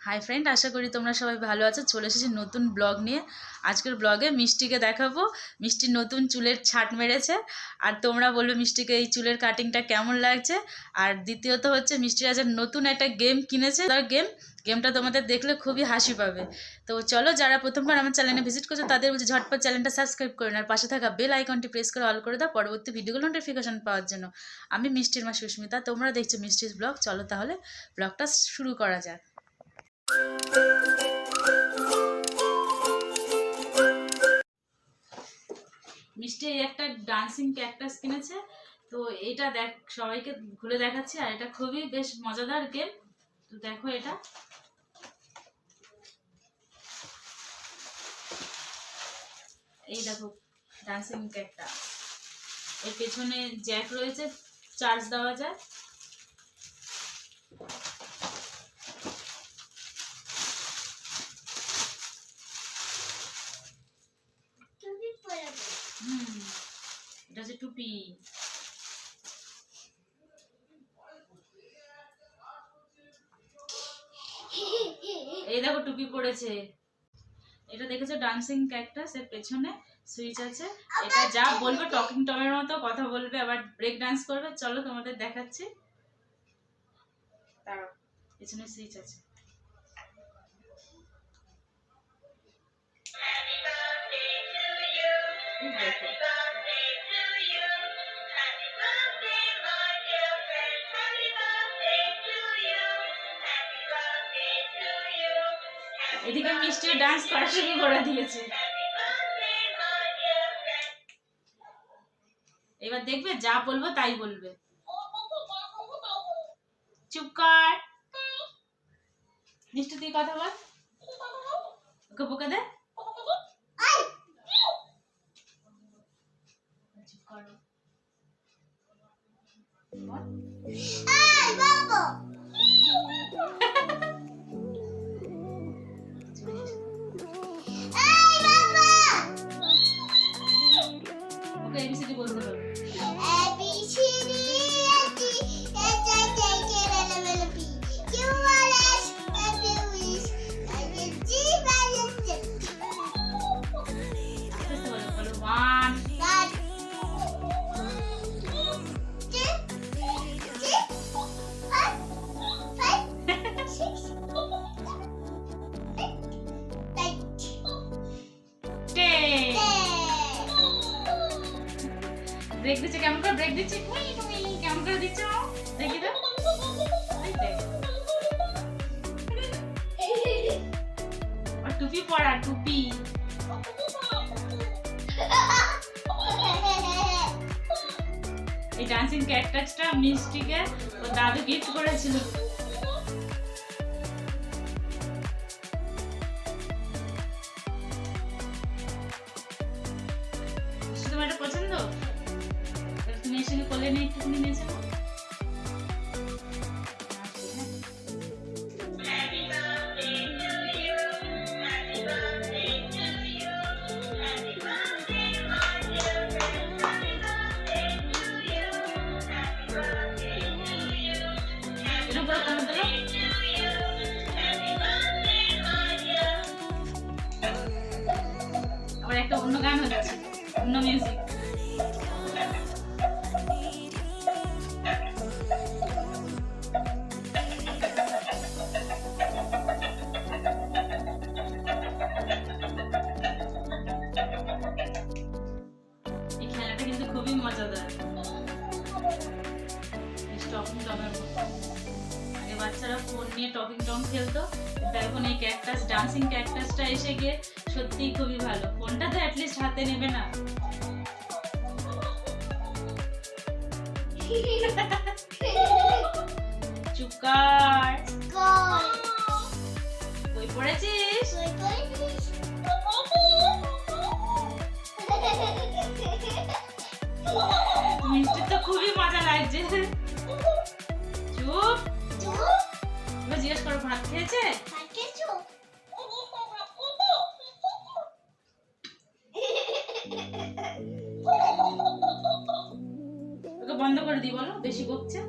High friend आशा करी तुम्हारा सबाई भालो आछो। चले एसेछि नतून ब्लग निये। आजकेर ब्लगे मिष्टिके देखाबो मिष्टि नतून चुलेर छाट मेरेछे और तोमरा बोलबे मिष्टिके एई चुलेर काटिंगटा केमन लागछे। और द्वितीयत हच्छे मिष्टि आज नतून एकटा गेम किनेछे। तार गेमटा तोमादेर देखले खूबই हासि पाबे। तो चलो जारा प्रथमबार आमार चैनेले भिजिट करछो तादेर बोलछि झटपट चैनेलटा साबस्क्राइब करे नाও, पाशे थाका बेल आइकनटी प्रेस करे अल करे दाও परबर्ती भिडियोगुलो नोटिफिकेशन पाওয়ার জন্য। আমি মিষ্টির মা সুস্মিতা, তোমরা দেখছো মিষ্টিস ব্লগ। চলো তাহলে ব্লগটা শুরু করা যাক। মিষ্টি একটা ডান্সিং ক্যাকটাস কিনেছে, তো এটা দেখ সবাইকে ঘুরে দেখাচ্ছি। আর এটা খুবই বেশ মজাদার গেম। তো দেখো এটা এই দেখো ডান্সিং ক্যাকটাস, এর পেছনে জ্যাক রয়েছে, চার্জ দেওয়া যায়। এটা হচ্ছে টুপি। এই দেখো টুপি পড়েছে। এটা দেখেছো ডান্সিং ক্যাকটাস, এর পেছনে সুইচ আছে। এটা যা বলবে টকিং টমের মতো কথা বলবে, আবার ব্রেক ডান্স করবে। চলো তোমাদের দেখাচ্ছি। তার পেছনে সুইচ আছে। এদিকে মিষ্টি ডান্স করা শুরু করে দিয়েছে। এবার দেখবে যা বলবো তাই বলবে। চুপ কর মিষ্টি, তুই কথা বল। ওকে বকে দে। চুপ কর। ABCD বলতে পারো। ABCD ব্রেক দিচ্ছে কেমন করে, ব্রেক দিচ্ছে তুমি কেমন করে দিচ্ছ দেখি তো। আর টুপি পরা, টুপি। এই ডান্সিং ক্যাকটাসটা মিষ্টিকে ও দাদু গিফট করেছিল। তোমার এটা পছন্দ? তুমি এসে কোলে নিয়ে একটুখানি নিয়েছো। আবার একটা অন্য গান হচ্ছে, অন্য মিউজিক। এই খেলাটা কিন্তু খুবই মজাদার। টকিং টমের মতো। আগে বাচ্চারা ফোন নিয়ে টকিং টম খেলতো, কিন্তু এখন এই ক্যাকটাস ডান্সিং ক্যাকটাসটা এসে গিয়ে সত্যিই খুবই ভালো। ফোনটা তো অ্যাটলিস্ট হাতে নেবে না। চুপ কর। বই পড়েছিস? মিষ্টির তো খুবই মজা লাগছে। চুপ। এবার জিজ্ঞেস করো ভাত খেয়েছে? ওকে বন্ধ করে দিই বলো, বেশি বকছে।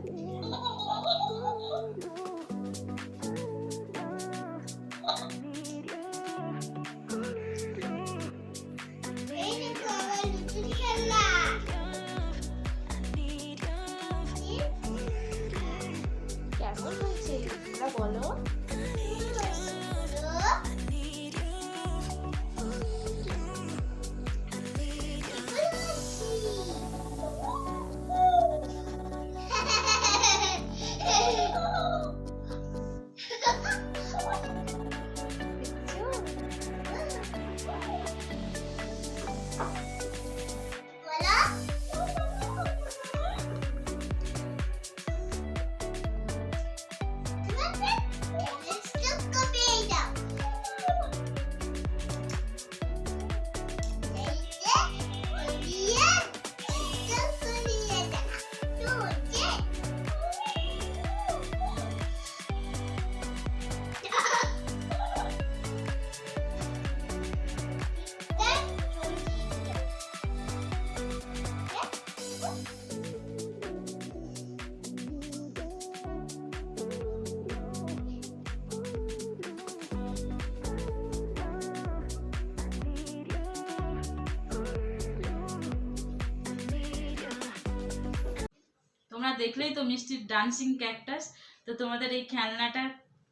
দেখলেই তো মিষ্টির ডান্সিং ক্যাকটাস। তো তোমাদের এই খেলনাটা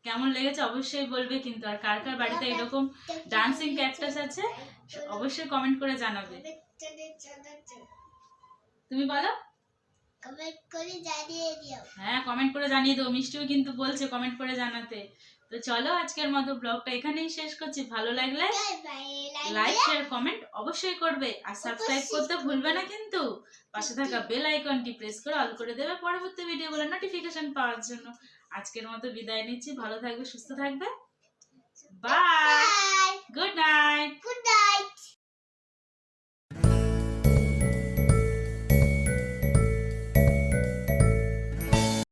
কেমন লেগেছে অবশ্যই বলবে কিন্তু, আর কার কার বাড়িতে এরকম ডান্সিং ক্যাকটাস আছে অবশ্যই কমেন্ট করে জানাবে। তুমি বলো। কমেন্ট করে জানিয়ে দিও। হ্যাঁ কমেন্ট করে জানিয়ে দাও, মিষ্টিও কিন্তু বলছে কমেন্ট করে জানাতে। তো চলো আজকের মতো ব্লগটা এখানেই শেষ করছি। ভালো লাগলে লাইক শেয়ার কমেন্ট অবশ্যই করবে, আর সাবস্ক্রাইব করতে ভুলবে না কিন্তু। পাশে থাকা বেল আইকনটি প্রেস করে অল করে দেবে পরবর্তী ভিডিওগুলোর নোটিফিকেশন পাওয়ার জন্য। আজকের মতো বিদায় নিচ্ছি, ভালো থাকবে সুস্থ থাকবে, বাই।